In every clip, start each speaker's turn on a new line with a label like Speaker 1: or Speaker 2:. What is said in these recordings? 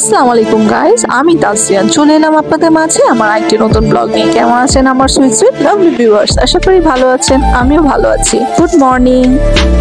Speaker 1: আসসালামু আলাইকুম গাইস, আমি তাসরিয়ান চলে এলাম আপনাদের মাঝে আমার আরেকটি নতুন ব্লগ নিয়ে। কেমন আছেন আমার সুইট সুইট লাভলি ভিউয়ার্স? আশা করি ভালো আছেন, আমিও ভালো আছি। Good morning.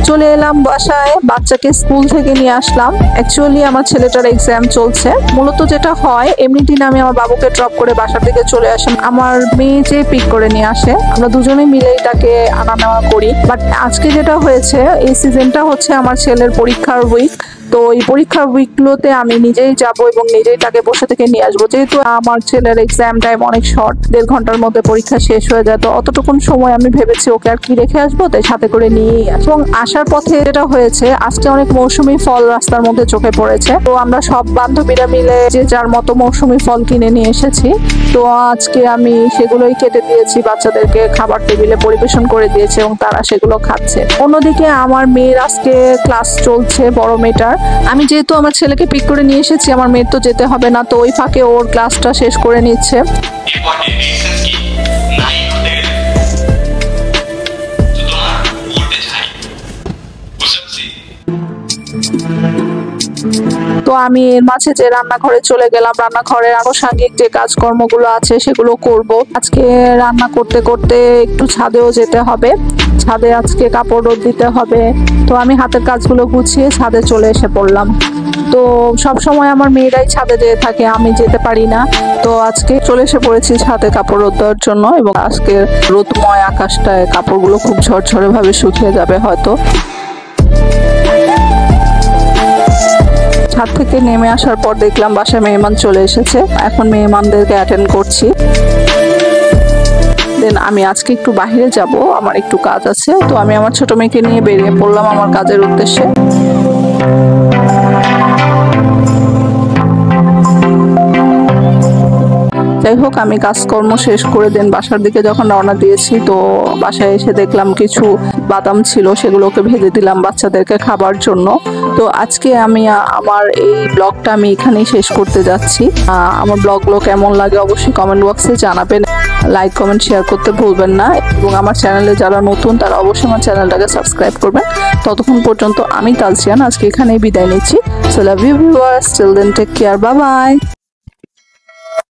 Speaker 1: চলে এলাম বাসায়, বাচ্চাকে স্কুল থেকে নিয়ে আসলাম। অ্যাকচুয়ালি আমার ছেলেটার এক্সাম চলছে। মূলত যেটা হয়, এমনি দিন আমি আমার বাবুকে ড্রপ করে বাসার দিকে চলে আসি, আমার মেয়ে যে পিক করে নিয়ে আসে, আমরা দুজনে মিলেই তাকে আনা নেওয়া করি। বাট আজকে যেটা হয়েছে, এই সিজনটা হচ্ছে আমার ছেলের পরীক্ষার উইক। তো এই পরীক্ষার উইকগুলোতে আমি নিজেই যাব এবং নিজেই তাকে বসে থেকে নিয়ে আসবো। যেহেতু আমার ছেলের এক্সাম টাইম অনেক শর্ট, 1.5 ঘন্টার মধ্যে পরীক্ষা শেষ হয়ে যায়, তো অতটুকুন সময় আমি ভেবেছি ওকে আর কি রেখে আসবো, তাই সাথে করে নিয়েই আসবো। এবং আসার পথে যেটা হয়েছে, আজকে অনেক মৌসুমী ফল রাস্তার মধ্যে চোখে পড়েছে। তো আমরা সব বান্ধবীরা মিলে যে যার মতো মৌসুমী ফল কিনে নিয়ে এসেছি। তো আজকে আমি সেগুলোই কেটে দিয়েছি, বাচ্চাদেরকে খাবার টেবিলে পরিবেশন করে দিয়েছি এবং তারা সেগুলো খাচ্ছে। অন্যদিকে আমার মেয়ের আজকে ক্লাস চলছে, বড় মেয়েটার। আমি যেহেতু আমার ছেলেকে পিক করে নিয়ে এসেছি, আমার মেয়ের তো যেতে হবে না, তো ওই ফাঁকে ওর ক্লাসটা শেষ করে নিচ্ছে। তো আমি এর মাঝে যে রান্নাঘরে চলে গেলাম, রান্নাঘরের আনুষঙ্গিক যে কাজকর্মগুলো আছে সেগুলো করব। আজকে রান্না করতে করতে একটু ছাদেও যেতে হবে, ছাদে আজকে কাপড় রোদ দিতে হবে। তো আমি হাতের কাজগুলো গুছিয়ে ছাদে চলে এসে পড়লাম। তো সব সময় আমার মেয়েরাই ছাদে যেতে থাকে, আমি যেতে পারি না। তো আজকে চলে এসে পড়েছি ছাদে কাপড় রোদ দেওয়ার জন্য, এবং আজকে রোদময় আকাশটায় কাপড়গুলো খুব ঝরঝরে ভাবে শুকিয়ে যাবে হয়তো। ছাদ থেকে নেমে আসার পর দেখলাম বাসায় মেহমান চলে এসেছে, এখন মেহমানদেরকে অ্যাটেন্ড করছি। দেন আমি আজকে একটু বাইরে যাব, আমার একটু কাজ আছে। তো আমি আমার ছোট মেয়েকে নিয়ে বেরিয়ে পড়লাম আমার কাজের উদ্দেশ্যে। যাই হোক, আমি কাজকর্ম শেষ করে দেন বাসার দিকে যখন রওনা দিয়েছি, তো বাসায় এসে দেখলাম কিছু বাদাম ছিল, সেগুলোকে ভেজে দিলাম বাচ্চাদেরকে খাবার জন্য। তো আজকে আমি আমার এই ব্লগটা আমি এখানেই শেষ করতে যাচ্ছি। আমার ব্লগগুলো কেমন লাগে অবশ্যই কমেন্ট বক্সে জানাবেন। লাইক কমেন্ট শেয়ার করতে ভুলবেন না, এবং আমার চ্যানেলে যারা নতুন তারা অবশ্যই আমার চ্যানেলটাকে সাবস্ক্রাইব করবেন। ততক্ষণ পর্যন্ত আমি তাসরিয়ান আজকে এখানেই বিদায় নিচ্ছি। So love you viewers, till then take care, bye by.